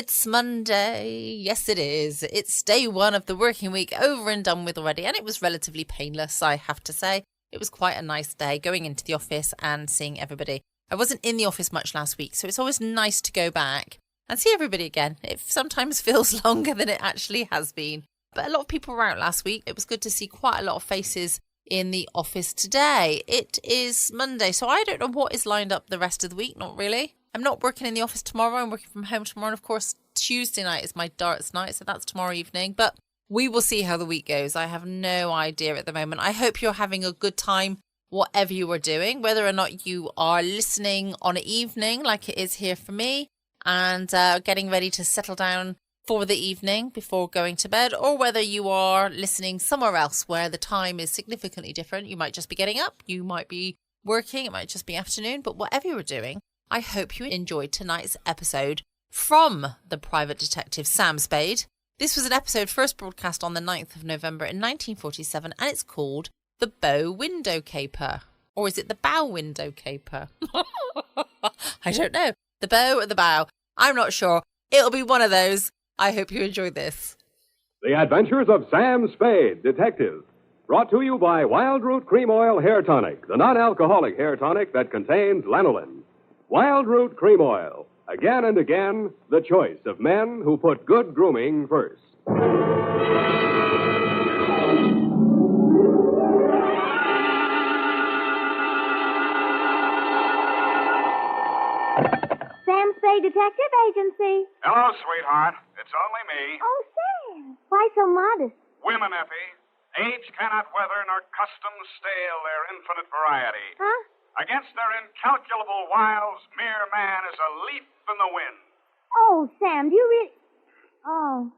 It's Monday. Yes, it is. It's day one of the working week, over and done with already, and it was relatively painless, I have to say. It was quite a nice day going into the office and seeing everybody. I wasn't in the office much last week, so it's always nice to go back and see everybody again. It sometimes feels longer than it actually has been. But a lot of people were out last week. It was good to see quite a lot of faces in the office today. It is Monday, so I don't know what is lined up the rest of the week, not really. I'm not working in the office tomorrow. I'm working from home tomorrow. And of course, Tuesday night is my darts night, so that's tomorrow evening. But we will see how the week goes. I have no idea at the moment. I hope you're having a good time, whatever you are doing, whether or not you are listening on an evening like it is here for me and getting ready to settle down for the evening before going to bed, or whether you are listening somewhere else where the time is significantly different. You might just be getting up, you might be working, it might just be afternoon, but whatever you're doing, I hope you enjoyed tonight's episode from the private detective Sam Spade. This was an episode first broadcast on the 9th of November in 1947, and it's called The Bow Window Caper. Or is it the Bow Window Caper? I don't know. The bow or the bow? I'm not sure. It'll be one of those. I hope you enjoyed this. The Adventures of Sam Spade, Detective. Brought to you by Wild Root Cream Oil Hair Tonic, the non-alcoholic hair tonic that contains lanolin. Wild Root Cream Oil. Again and again, the choice of men who put good grooming first. Sam Spade Detective Agency. Hello, sweetheart. It's only me. Oh, Sam. Why so modest? Women, Effie. Age cannot weather nor custom stale their infinite variety. Huh? Against their incalculable wiles, mere man is a leaf in the wind. Oh, Sam, do you really... Oh.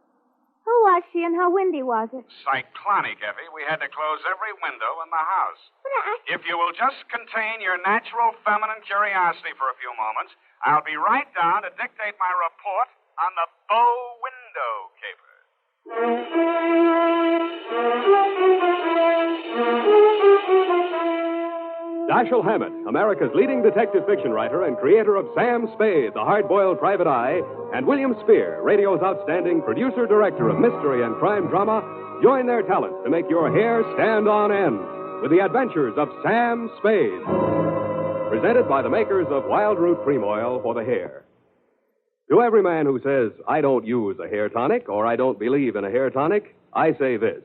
Who was she and how windy was it? Cyclonic, Effie. We had to close every window in the house. But If you will just contain your natural feminine curiosity for a few moments, I'll be right down to dictate my report on the bow window caper. Dashiell Hammett, America's leading detective fiction writer and creator of Sam Spade, the hard-boiled private eye, and William Spear, radio's outstanding producer-director of mystery and crime drama, join their talents to make your hair stand on end with the adventures of Sam Spade. Presented by the makers of Wild Root Cream Oil for the hair. To every man who says, I don't use a hair tonic or I don't believe in a hair tonic, I say this.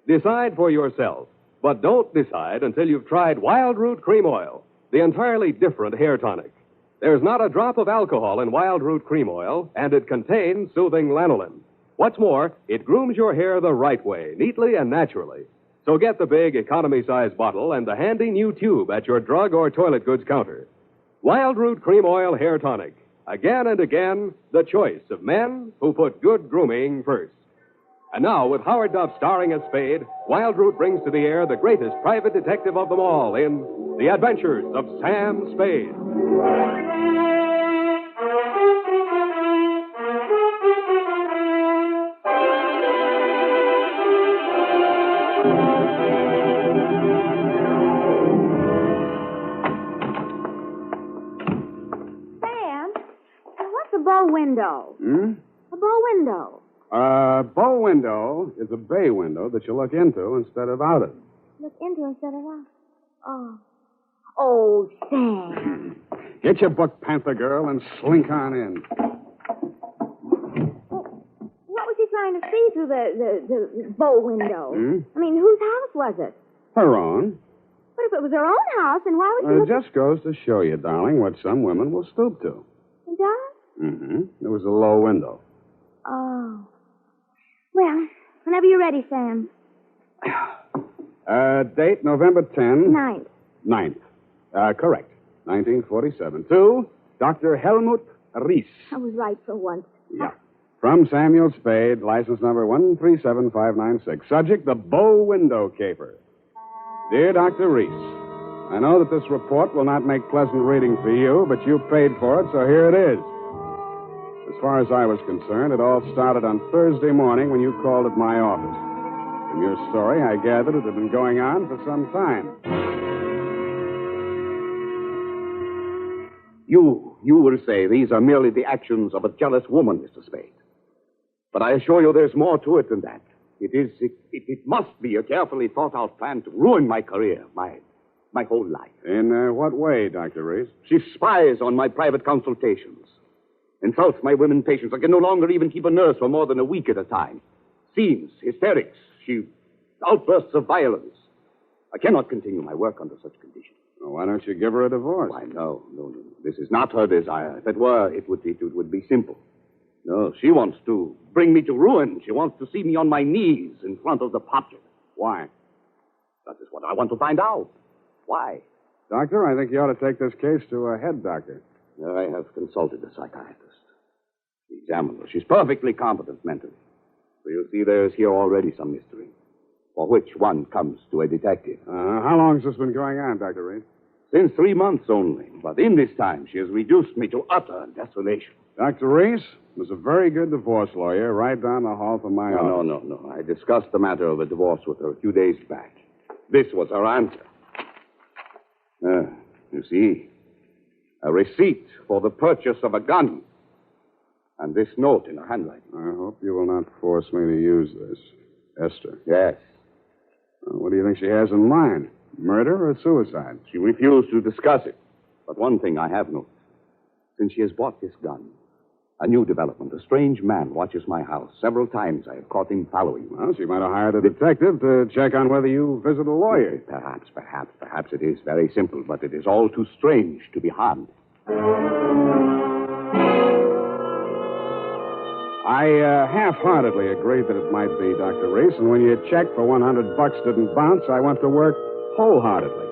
Decide for yourself. But don't decide until you've tried Wild Root Cream Oil, the entirely different hair tonic. There's not a drop of alcohol in Wild Root Cream Oil, and it contains soothing lanolin. What's more, it grooms your hair the right way, neatly and naturally. So get the big economy-size bottle and the handy new tube at your drug or toilet goods counter. Wild Root Cream Oil Hair Tonic. Again and again, the choice of men who put good grooming first. And now, with Howard Duff starring as Spade, Wild Root brings to the air the greatest private detective of them all in The Adventures of Sam Spade. Sam, what's a bow window? A bow window. Bow window is a bay window that you look into instead of out of. Look into instead of out. Oh. Oh, Sam. Get your book, Panther Girl, and slink on in. What was he trying to see through the bow window? I mean, whose house was it? Her own. But if it was her own house, then why would she It just goes to show you, darling, what some women will stoop to. It does? Mm-hmm. It was a low window. Oh. Well, whenever you're ready, Sam. Date November 10. 9th. Correct. 1947. To Dr. Helmut Reis. I was right for once. Yeah. From Samuel Spade, license number 137596. Subject, the bow window caper. Dear Dr. Reis, I know that this report will not make pleasant reading for you, but you paid for it, so here it is. As far as I was concerned, it all started on Thursday morning when you called at my office. From your story, I gathered it had been going on for some time. You You will say these are merely the actions of a jealous woman, Mr. Spade. But I assure you there's more to it than that. It must be a carefully thought-out plan to ruin my career, my whole life. In what way, Dr. Reese? She spies on my private consultations, insults my women patients. I can no longer even keep a nurse for more than a week at a time. Scenes, hysterics, outbursts of violence. I cannot continue my work under such conditions. Well, why don't you give her a divorce? Why, no. This is not her desire. If it were, it would be simple. No, she wants to bring me to ruin. She wants to see me on my knees in front of the public. Why? That is what I want to find out. Why? Doctor, I think you ought to take this case to a head doctor. I have consulted a psychiatrist. She examined her. She's perfectly competent mentally. So you see there is here already some mystery, for which one comes to a detective. How long has this been going on, Dr. Reese? Since 3 months only. But in this time, she has reduced me to utter desolation. Dr. Reese was a very good divorce lawyer right down the hall from my office. No. I discussed the matter of a divorce with her a few days back. This was her answer. You see, a receipt for the purchase of a gun. And this note in her handwriting. I hope you will not force me to use this. Esther. Yes. What do you think she has in mind? Murder or suicide? She refused to discuss it. But one thing I have noticed. Since she has bought this gun, a new development. A strange man watches my house. Several times I have caught him following me. Well, she might have hired a detective to check on whether you visit a lawyer. Perhaps it is very simple, but it is all too strange to be harmed. I half-heartedly agreed that it might be, Dr. Reese, and when your check for $100 didn't bounce, I went to work wholeheartedly.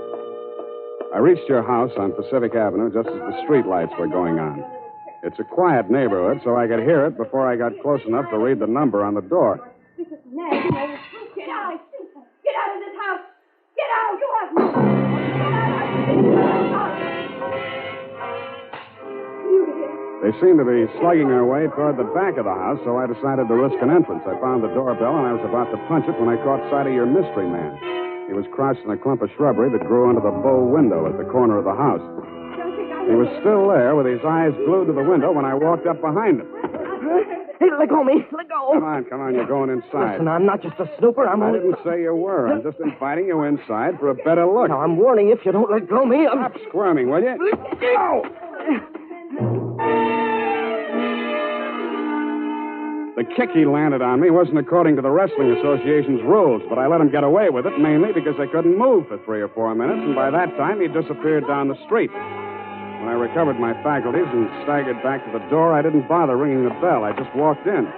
I reached your house on Pacific Avenue just as the street lights were going on. It's a quiet neighborhood, so I could hear it before I got close enough to read the number on the door. This is nasty. Get out. Get out of this house. Get out. You have no... Get out. They seemed to be slugging their way toward the back of the house, so I decided to risk an entrance. I found the doorbell, and I was about to punch it when I caught sight of your mystery man. He was crouched in a clump of shrubbery that grew under the bow window at the corner of the house. He was still there with his eyes glued to the window when I walked up behind him. Hey, let go of me. Let go. Come on. You're going inside. Listen, I'm not just a snooper. I didn't say you were. I'm just inviting you inside for a better look. Now, I'm warning you, if you don't let go of me, Stop squirming, will you? Ow! The kick he landed on me wasn't according to the Wrestling Association's rules, but I let him get away with it mainly because I couldn't move for 3 or 4 minutes, and by that time he disappeared down the street. When I recovered my faculties and staggered back to the door, I didn't bother ringing the bell. I just walked in.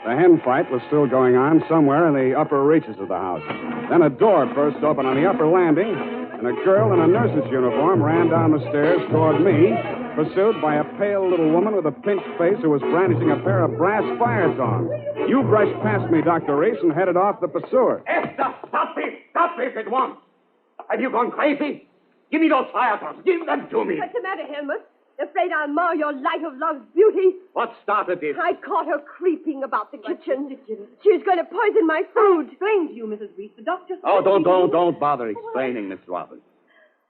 The hen fight was still going on somewhere in the upper reaches of the house. Then a door burst open on the upper landing, and a girl in a nurse's uniform ran down the stairs toward me, pursued by a pale little woman with a pinched face who was brandishing a pair of brass fire tongs. You brushed past me, Dr. Reese, and headed off the pursuer. Esther, stop this! Stop this at once! Have you gone crazy? Give me those fire tongs. Give them to me. What's the matter, Helmut? Afraid I'll mar your light of love's beauty? What started this? I caught her creeping about the kitchen. She was going to poison my food. Explain to you, Mrs. Reese. The doctor... Oh, don't bother explaining, Miss Robbins.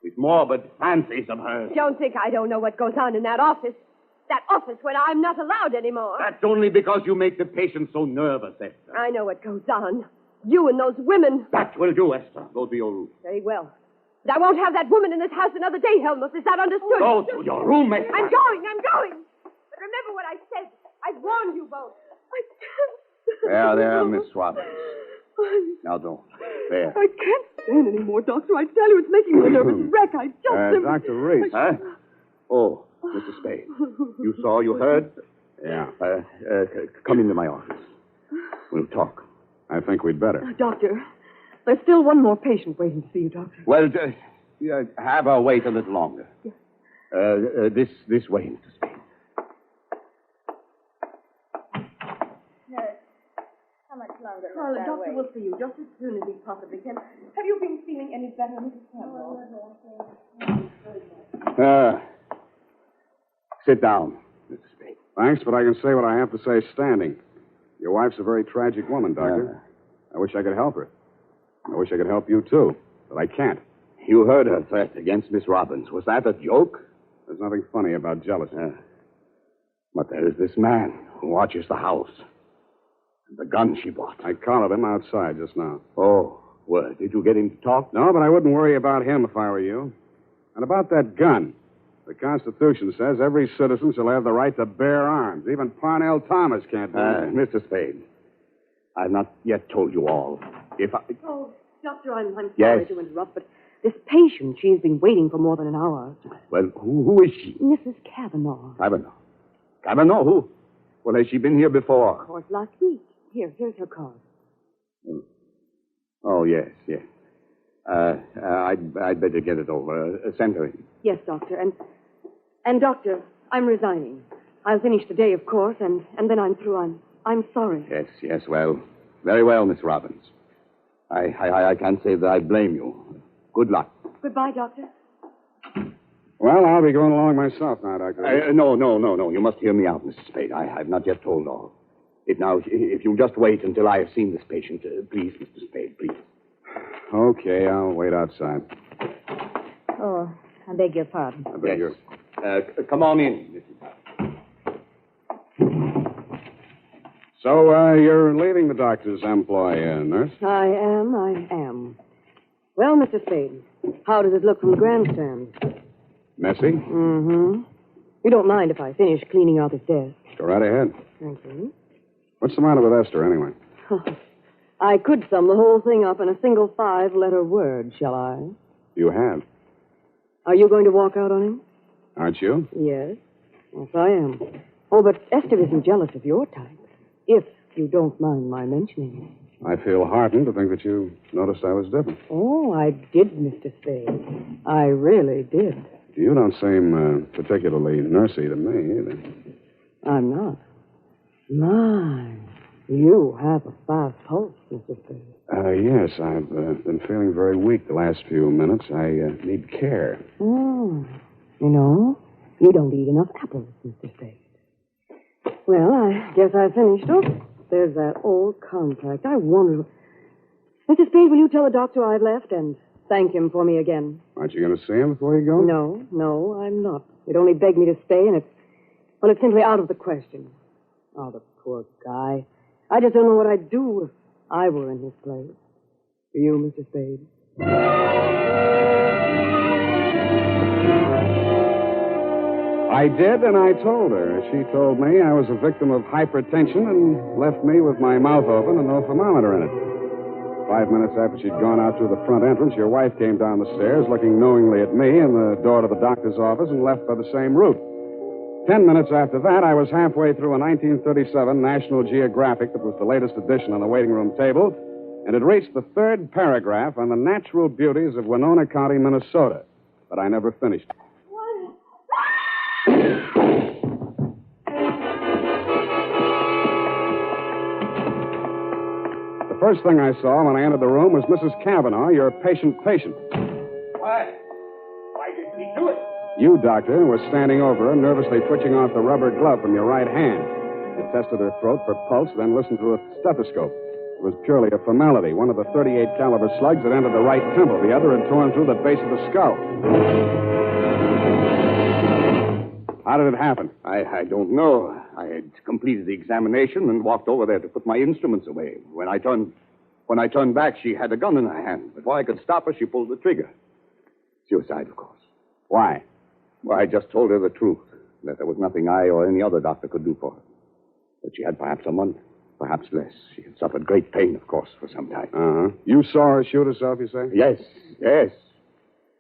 These morbid fancies of hers. Don't think I don't know what goes on in that office. That office where I'm not allowed anymore. That's only because you make the patient so nervous, Esther. I know what goes on. You and those women. That will do, Esther. Go to your room. Very well. But I won't have that woman in this house another day, Helmut. Is that understood? Go to your room, Esther. I'm going. But remember what I said. I warned you both. I can't. There, Miss Robbins. Now don't. There. I can't stand anymore, Doctor. I tell you, it's making me a nervous wreck. I just... Dr. Reese. Huh? Oh, Mr. Spade. You saw, you heard? Yeah. Come into my office. We'll talk. I think we'd better. Doctor, there's still one more patient waiting to see you, Doctor. Well, have her wait a little longer. Yes. This way, Mr. Spade. How much longer? Well, the doctor will see you just as soon as he possibly can. Have you been feeling any better, Mrs. Campbell? Sit down, Mr. Spade. Thanks, but I can say what I have to say standing. Your wife's a very tragic woman, Doctor. I wish I could help her. I wish I could help you, too, but I can't. You heard her threat against Miss Robbins. Was that a joke? There's nothing funny about jealousy. But there is this man who watches the house. And the gun she bought. I collared him outside just now. Oh, well, did you get him to talk? No, but I wouldn't worry about him if I were you. And about that gun. The Constitution says every citizen shall have the right to bear arms. Even Parnell Thomas can't do that. Mr. Spade, I've not yet told you all. If I... Oh, Doctor, I'm sorry Yes? to interrupt, but this patient, she's been waiting for more than an hour. Well, who is she? Mrs. Kavanaugh. Kavanaugh. Kavanaugh, who? Well, has she been here before? Of course, last week. Here's her card. Oh, yes. I'd better get it over. Send her in. Yes, Doctor. And Doctor, I'm resigning. I'll finish today, of course, and then I'm through. I'm sorry. Yes, well. Very well, Miss Robbins. I can't say that I blame you. Good luck. Goodbye, Doctor. Well, I'll be going along myself now, Doctor. No. You must hear me out, Mr. Spade. I've not yet told all. If you'll just wait until I have seen this patient, please, Mr. Spade, please. Okay, I'll wait outside. Oh, I beg your pardon. I beg your... Come on in, Mrs. So, you're leaving the doctor's employ, nurse? I am. Well, Mr. Spade, how does it look from the grandstand? Messy? Mm-hmm. You don't mind if I finish cleaning out his desk? Go right ahead. Thank you. What's the matter with Esther, anyway? I could sum the whole thing up in a single 5-letter word, shall I? You have. Are you going to walk out on him? Aren't you? Yes, I am. Oh, but Esther isn't jealous of your type, if you don't mind my mentioning it. I feel heartened to think that you noticed I was different. Oh, I did, Mr. Spade. I really did. You don't seem particularly nursey to me, either. I'm not. My, you have a fast pulse, Mr. Spade. Yes, I've been feeling very weak the last few minutes. I need care. Oh, you don't eat enough apples, Mr. Spade. Well, I guess I finished. Oh, there's that old contract. I wonder... Mr. Spade, will you tell the doctor I've left and thank him for me again? Aren't you going to see him before you go? No, I'm not. He'd only begged me to stay, and it's simply out of the question. Oh, the poor guy. I just don't know what I'd do if I were in his place. For you, Mr. Spade. I did, and I told her. She told me I was a victim of hypertension and left me with my mouth open and no thermometer in it. 5 minutes after she'd gone out through the front entrance, your wife came down the stairs, looking knowingly at me and the door to the doctor's office, and left by the same route. 10 minutes after that, I was halfway through a 1937 National Geographic that was the latest edition on the waiting room table, and had reached the third paragraph on the natural beauties of Winona County, Minnesota. But I never finished. The first thing I saw when I entered the room was Mrs. Kavanaugh, your patient. Why did he do it? You, Doctor, were standing over her, nervously twitching off the rubber glove from your right hand. You tested her throat for pulse, then listened through a stethoscope. It was purely a formality. One of the .38 caliber slugs had entered the right temple. The other had torn through the base of the skull. How did it happen? I don't know. I had completed the examination and walked over there to put my instruments away. When I turned back, she had a gun in her hand. Before I could stop her, she pulled the trigger. Suicide, of course. Why? Well, I just told her the truth, that there was nothing I or any other doctor could do for her. That she had perhaps a month, perhaps less. She had suffered great pain, of course, for some time. Uh-huh. You saw her shoot herself, you say? Yes.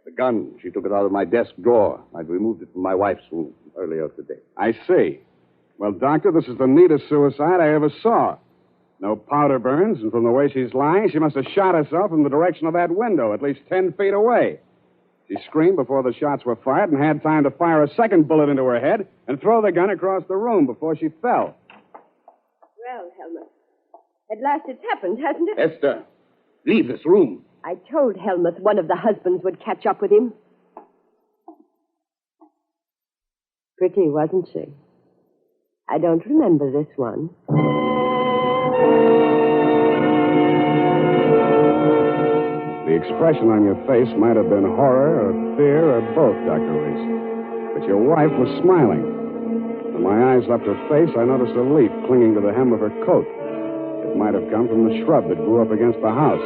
The gun, she took it out of my desk drawer. I'd removed it from my wife's room earlier today. I see. Well, Doctor, this is the neatest suicide I ever saw. No powder burns, and from the way she's lying, she must have shot herself in the direction of that window, at least 10 feet away. She screamed before the shots were fired and had time to fire a second bullet into her head and throw the gun across the room before she fell. Well, Helmut, at last it's happened, hasn't it? Esther, leave this room. I told Helmut one of the husbands would catch up with him. Pretty, wasn't she? I don't remember this one. The expression on your face might have been horror or fear or both, Dr. Reese. But your wife was smiling. When my eyes left her face, I noticed a leaf clinging to the hem of her coat. It might have come from the shrub that grew up against the house.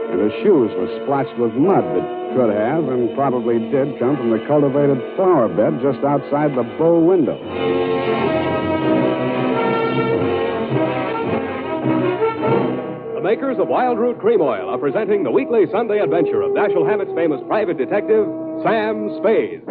And her shoes were splotched with mud that could have and probably did come from the cultivated flower bed just outside the bow window. The makers of Wild Root Cream Oil are presenting the weekly Sunday adventure of Dashiell Hammett's famous private detective, Sam Spade.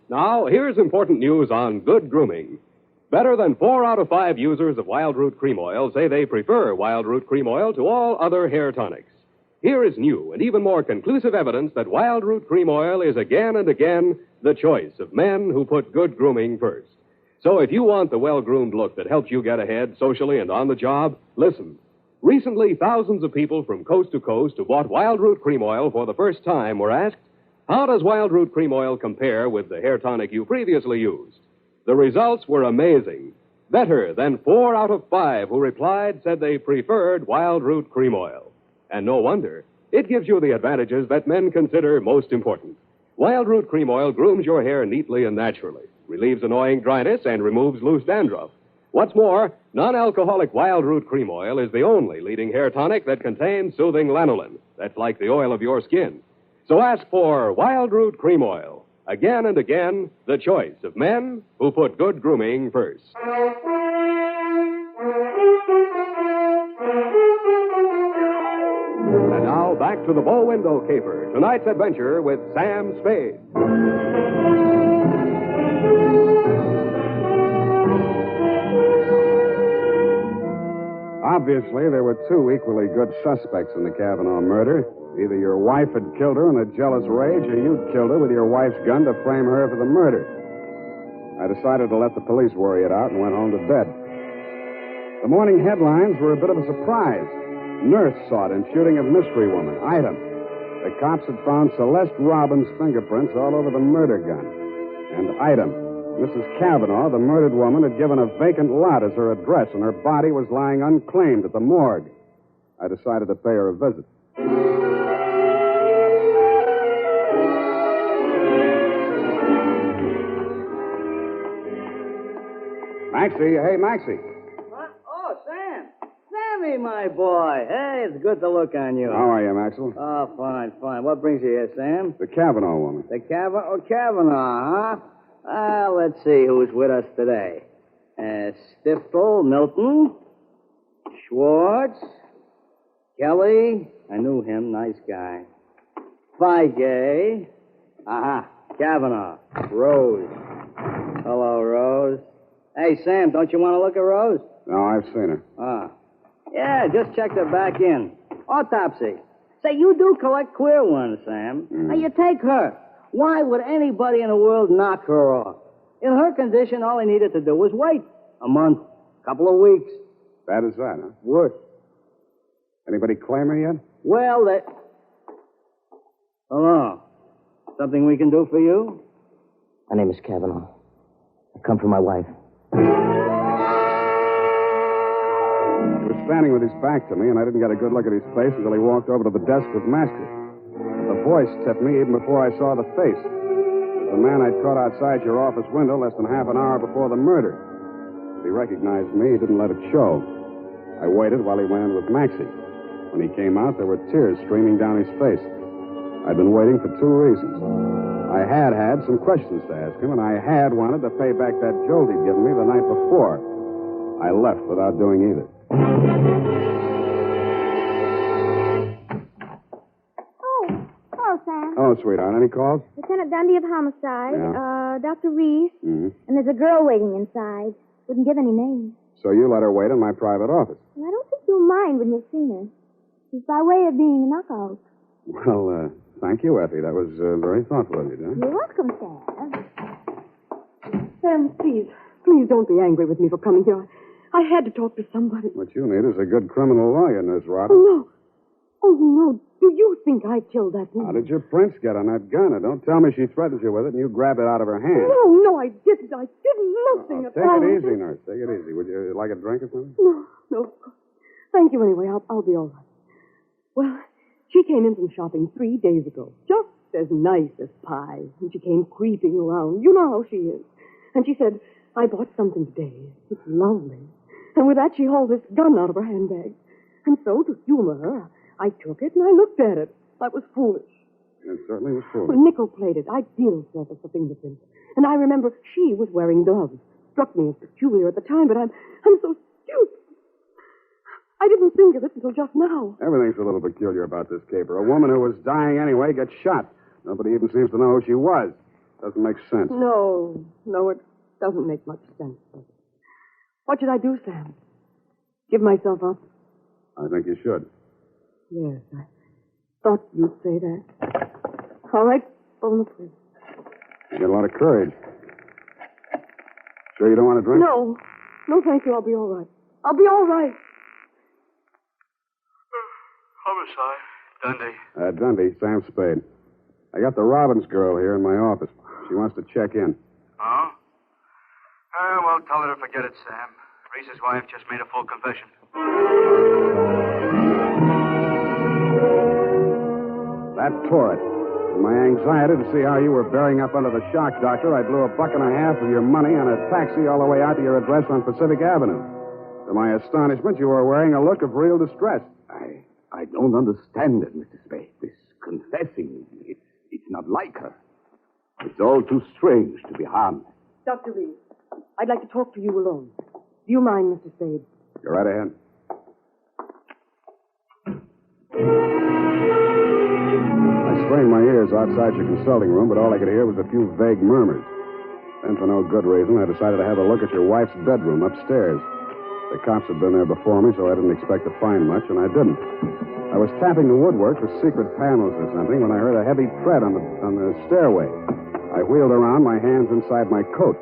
Now, here's important news on good grooming. Better than 4 out of 5 users of Wild Root Cream Oil say they prefer Wild Root Cream Oil to all other hair tonics. Here is new and even more conclusive evidence that Wild Root Cream Oil is again and again the choice of men who put good grooming first. So if you want the well-groomed look that helps you get ahead socially and on the job, listen. Recently, thousands of people from coast to coast who bought Wild Root Cream Oil for the first time were asked, how does Wild Root Cream Oil compare with the hair tonic you previously used? The results were amazing. Better than 4 out of 5 who replied said they preferred Wild Root Cream Oil. And no wonder. It gives you the advantages that men consider most important. Wild Root Cream Oil grooms your hair neatly and naturally, relieves annoying dryness, and removes loose dandruff. What's more, non-alcoholic Wild Root Cream Oil is the only leading hair tonic that contains soothing lanolin. That's like the oil of your skin. So ask for Wild Root Cream Oil. Again and again, the choice of men who put good grooming first. And now, back to the bow window caper. Tonight's adventure with Sam Spade. Obviously, there were 2 equally good suspects in the Kavanaugh murder. Either your wife had killed her in a jealous rage, or you'd killed her with your wife's gun to frame her for the murder. I decided to let the police worry it out and went home to bed. The morning headlines were a bit of a surprise. Nurse sought in shooting of mystery woman. Item. The cops had found Celeste Robbins' fingerprints all over the murder gun. And item. Mrs. Kavanaugh, the murdered woman, had given a vacant lot as her address, and her body was lying unclaimed at the morgue. I decided to pay her a visit. Maxie, hey, Maxie. What? Oh, Sam. Sammy, my boy. Hey, it's good to look on you. How are you, Maxwell? Oh, fine, fine. What brings you here, Sam? The Kavanaugh woman. The Kavanaugh, huh? Let's see who's with us today. Stiftel, Milton, Schwartz, Kelly. I knew him. Nice guy. Feige. Aha. Kavanaugh. Rose. Hello, Rose. Hey, Sam, don't you want to look at Rose? No, I've seen her. Ah. Yeah, just checked her back in. Autopsy. Say, you do collect queer ones, Sam. Now, you take her. Why would anybody in the world knock her off? In her condition, all he needed to do was wait. A month. Couple of weeks. Bad as that, huh? Worse. Anybody claim her yet? Well, they... Hello. Something we can do for you? My name is Kavanaugh. I come for my wife. He was standing with his back to me, and I didn't get a good look at his face until he walked over to the desk with Master. But the voice tipped me even before I saw the face. It was the man I'd caught outside your office window less than half an hour before the murder. If he recognized me, he didn't let it show. I waited while he went in with Maxie. When he came out, there were tears streaming down his face. I'd been waiting for 2 reasons. I had some questions to ask him, and I had wanted to pay back that jolt he'd given me the night before. I left without doing either. Hello, Sam. Oh, sweetheart. Any calls? Lieutenant Dundee of Homicide, Yeah. Dr. Reese, and there's a girl waiting inside. Wouldn't give any names. So you let her wait in my private office? And I don't think you'll mind when you've seen her. She's by way of being a knockout. Well, thank you, Effie. That was very thoughtful of you, John. You're welcome, Sam. Sam, please don't be angry with me for coming here. I had to talk to somebody. What you need is a good criminal lawyer, Nurse Robin. Oh, Oh, no. Do you think I killed that woman? How did your prints get on that gun? Now, don't tell me she threatened you with it and you grabbed it out of her hand. No, I didn't. I didn't. Nothing at all. Take it easy, nurse. Take it easy. Would you like a drink or something? No. Thank you anyway. I'll be all right. Well, she came in from shopping 3 days ago. Just as nice as pie. And she came creeping around. You know how she is. And she said, I bought something today. It's lovely. And with that, she hauled this gun out of her handbag. And so, to humor her, I took it and I looked at it. That was foolish. It certainly was foolish. Well, nickel-plated, ideal surface for fingerprints. And I remember she was wearing gloves. Struck me as peculiar at the time, but I'm so stupid. I didn't think of it until just now. Everything's a little peculiar about this caper. A woman who was dying anyway gets shot. Nobody even seems to know who she was. Doesn't make sense. No, it doesn't make much sense. What should I do, Sam? Give myself up? I think you should. Yes, I thought you'd say that. All right, phone the police. You got a lot of courage. Sure you don't want a drink? No, thank you. I'll be all right. I'll be all right. Homicide. Dundee. Dundee, Sam Spade. I got the Robbins girl here in my office. She wants to check in. Oh? Well, tell her to forget it, Sam. Reese's wife just made a full confession. That tore it. In my anxiety to see how you were bearing up under the shock, Doctor, I blew $1.50 of your money on a taxi all the way out to your address on Pacific Avenue. To my astonishment, you were wearing a look of real distress. I don't understand it, Mr. Spade. This confessing, it's not like her. It's all too strange to be harmless. Dr. Reed, I'd like to talk to you alone. Do you mind, Mr. Spade? Go right ahead. I strained my ears outside your consulting room, but all I could hear was a few vague murmurs. Then, for no good reason, I decided to have a look at your wife's bedroom upstairs. The cops had been there before me, so I didn't expect to find much, and I didn't. I was tapping the woodwork with secret panels or something when I heard a heavy tread on the stairway. I wheeled around, my hands inside my coat.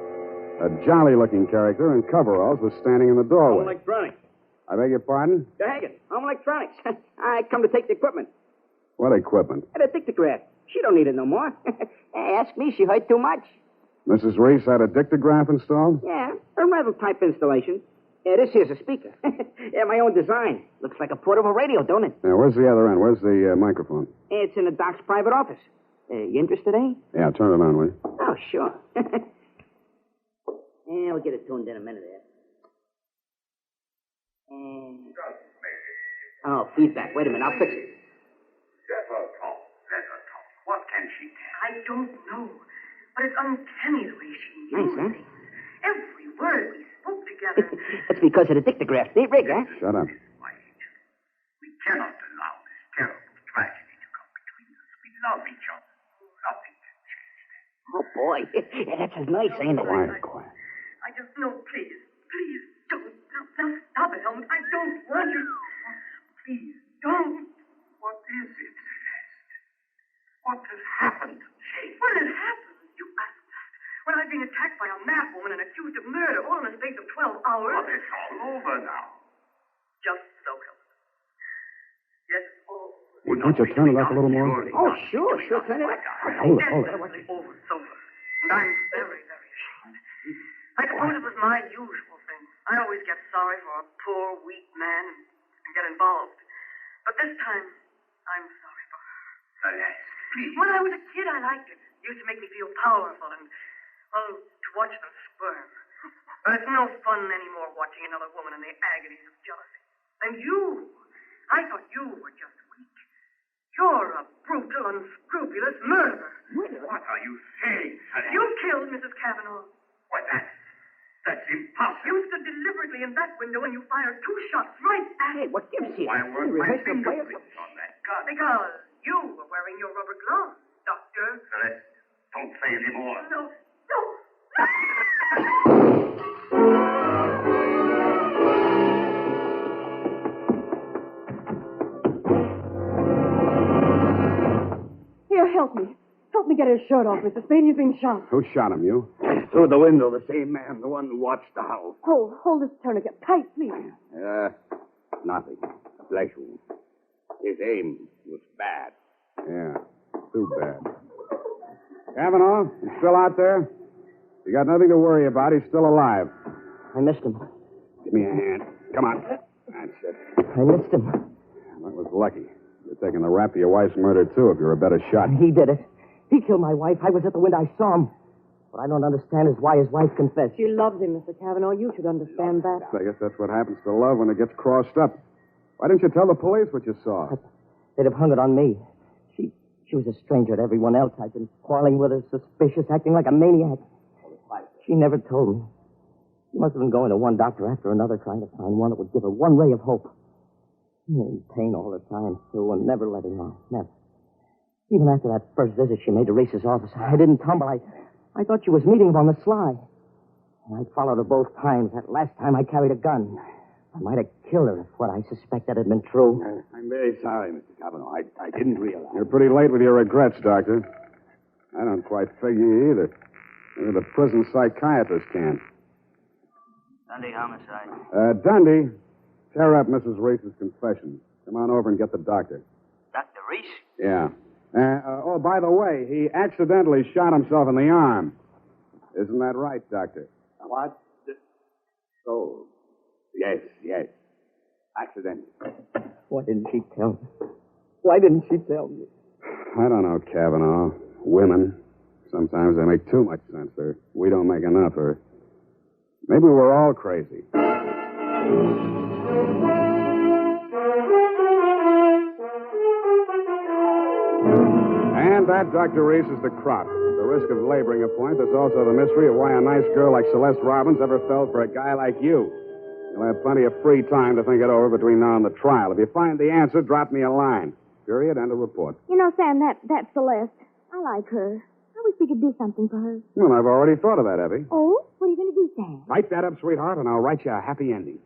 A jolly-looking character in coveralls was standing in the doorway. Home electronics. I beg your pardon? Daggett, home electronics. I come to take the equipment. What equipment? And a dictograph. She don't need it no more. Ask me, she heard too much. Mrs. Reese had a dictograph installed? Yeah, a rental-type installation. This here's a speaker. Yeah, my own design. Looks like a portable radio, don't it? Yeah, where's the other end? Where's the microphone? It's in the doc's private office. You interested, eh? Yeah, turn it on, will you? Oh, sure. Yeah, we'll get it tuned in a minute there. Oh, feedback. Wait a minute, I'll fix it. Let her talk. What can she tell? I don't know. But it's uncanny the way she Nice, used huh? things. Every word we spoke together. That's because of the dictograph. They rig, huh? Shut up. We cannot allow this terrible tragedy to come between us. We love each other. Nothing can change that. Oh, boy. Yeah, that's as nice, ain't it? Quiet. I just know, please, don't. Now, stop it, Helmut. I don't want you. Please, don't. What is it, Celeste? What has happened? What has happened? You asked that. When I've been attacked by a mad woman and accused of murder all in a space of 12 hours. But it's all over now. Just so, Helmut. Yes, all. Won't you turn it up a little more? Oh, sure, turn it up. Hold it. It was over, sober. And I'm very, very ashamed. I suppose it was my usual thing. I always get sorry for a poor, weak man and get involved. But this time, I'm sorry for her. Celeste, please. When I was a kid, I liked it. It used to make me feel powerful and, well, to watch them squirm. But it's no fun anymore watching another woman in the agonies of jealousy. And you, I thought you were just weak. You're a brutal, unscrupulous murderer. What are you saying, Celeste? You killed Mrs. Cavanaugh. What, that's impossible. You stood deliberately in that window and you fired 2 shots right at Hey, it. what gives you? Why weren't my fingerprints on that gun? Because you were wearing your rubber gloves, Doctor. Celeste, don't say any more. No. Here, help me. Help me get his shirt off, Mr. Spade. He's been shot. Who shot him, you? Through the window, the same man, the one who watched the house. Hold this tourniquet tight, please. Nothing. A flesh wound. His aim was bad. Yeah, too bad. Kavanaugh, you still out there? You got nothing to worry about. He's still alive. I missed him. Give me a hand. Come on. That's it. I missed him. That was lucky. You're taking the rap for your wife's murder, too, if you're a better shot. He did it. He killed my wife. I was at the window. I saw him. What I don't understand is why his wife confessed. She loves him, Mr. Cavanaugh. You should understand that. I guess that's what happens to love when it gets crossed up. Why didn't you tell the police what you saw? They'd have hung it on me. She was a stranger to everyone else. I'd been quarreling with her, suspicious, acting like a maniac. She never told me. She must have been going to one doctor after another, trying to find one that would give her one ray of hope. In pain all the time, too, and never letting on. Never. Even after that first visit she made to Reese's office, I didn't tumble. I thought she was meeting him on the sly. And I followed her both times. That last time I carried a gun. I might have killed her if what I suspected had been true. I'm very sorry, Mr. Cavanaugh. I didn't realize. You're pretty late with your regrets, Doctor. I don't quite figure either. Maybe the prison psychiatrist can. Sunday homicide. Dundee, tear up Mrs. Reese's confession. Come on over and get the doctor. Dr. Reese? Yeah. By the way, he accidentally shot himself in the arm. Isn't that right, Doctor? What? So, yes. Accident. Why didn't she tell me? Why didn't she tell me? I don't know, Kavanaugh. Women, sometimes they make too much sense, or we don't make enough, or maybe we're all crazy. And that, Dr. Reese, is the crop. The risk of laboring a point. That's also the mystery of why a nice girl like Celeste Robbins ever fell for a guy like you. You'll have plenty of free time to think it over between now and the trial. If you find the answer, drop me a line. Period. End of report. You know, Sam, that Celeste, I like her. I wish we could do something for her. Well, I've already thought of that, Evie. Oh? What are you going to do, Sam? Write that up, sweetheart, and I'll write you a happy ending.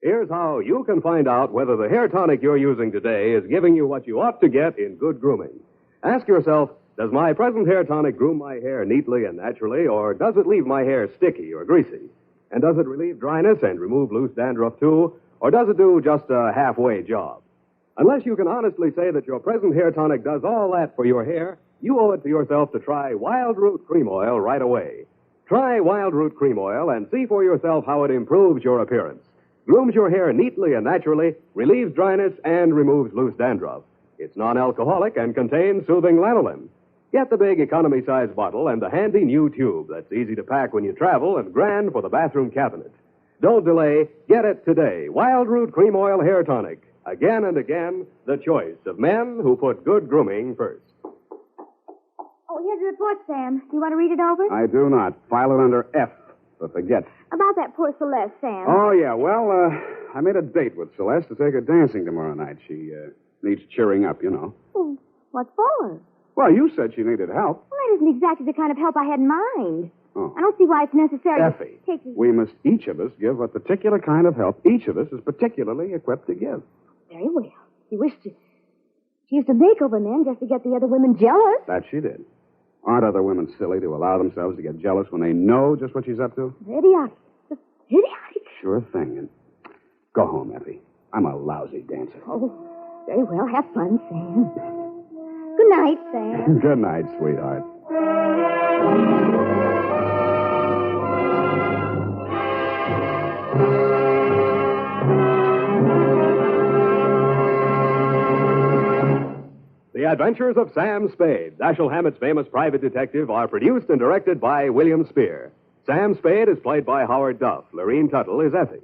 Here's how you can find out whether the hair tonic you're using today is giving you what you ought to get in good grooming. Ask yourself, does my present hair tonic groom my hair neatly and naturally, or does it leave my hair sticky or greasy? And does it relieve dryness and remove loose dandruff, too? Or does it do just a halfway job? Unless you can honestly say that your present hair tonic does all that for your hair, you owe it to yourself to try Wild Root Cream Oil right away. Try Wild Root Cream Oil and see for yourself how it improves your appearance, grooms your hair neatly and naturally, relieves dryness, and removes loose dandruff. It's non-alcoholic and contains soothing lanolin. Get the big economy-size bottle and the handy new tube that's easy to pack when you travel and grand for the bathroom cabinet. Don't delay. Get it today. Wild Root Cream Oil Hair Tonic. Again and again, the choice of men who put good grooming first. Oh, here's the report, Sam. Do you want to read it over? I do not. File it under F for forget. About that poor Celeste, Sam. Oh, yeah. Well, I made a date with Celeste to take her dancing tomorrow night. She needs cheering up, you know. Well, what for? Well, you said she needed help. Well, that isn't exactly the kind of help I had in mind. Oh. I don't see why it's necessary Effie, to take... we must each of us give a particular kind of help each of us is particularly equipped to give. Very well. She used to make over men just to get the other women jealous. That she did. Aren't other women silly to allow themselves to get jealous when they know just what she's up to? Idiotic. Just idiotic. Sure thing. And go home, Effie. I'm a lousy dancer. Oh, very well. Have fun, Sam. Good night, Sam. Good night, sweetheart. The Adventures of Sam Spade, Dashiell Hammett's famous private detective, are produced and directed by William Spear. Sam Spade is played by Howard Duff. Lorene Tuttle is Effie.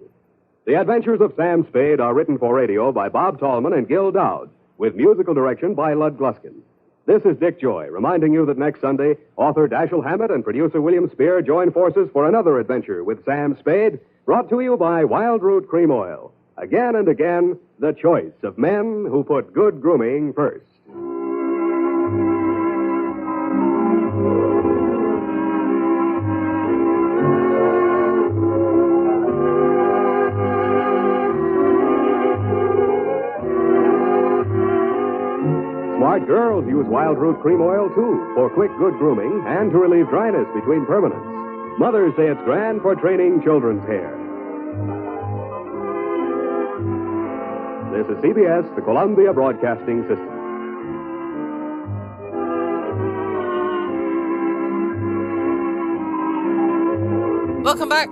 The Adventures of Sam Spade are written for radio by Bob Tallman and Gil Dowd, with musical direction by Lud Gluskin. This is Dick Joy, reminding you that next Sunday, author Dashiell Hammett and producer William Spear join forces for another adventure with Sam Spade, brought to you by Wild Root Cream Oil. Again and again, the choice of men who put good grooming first. Smart girls use Wild Root Cream Oil, too, for quick, good grooming and to relieve dryness between permanents. Mothers say it's grand for training children's hair. This is CBS, the Columbia Broadcasting System. Welcome back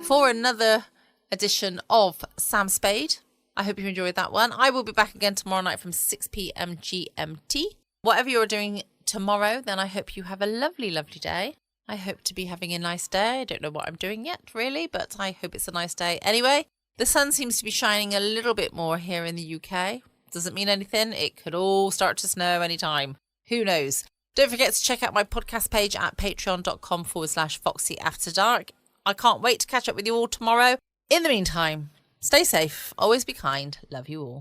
for another edition of Sam Spade. I hope you enjoyed that one. I will be back again tomorrow night from 6 p.m. GMT. Whatever you're doing tomorrow, then I hope you have a lovely, lovely day. I hope to be having a nice day. I don't know what I'm doing yet, really, but I hope it's a nice day. Anyway, the sun seems to be shining a little bit more here in the UK. Doesn't mean anything. It could all start to snow anytime. Who knows? Don't forget to check out my podcast page at patreon.com/Foxy After Dark. I can't wait to catch up with you all tomorrow. In the meantime, stay safe, always be kind, love you all.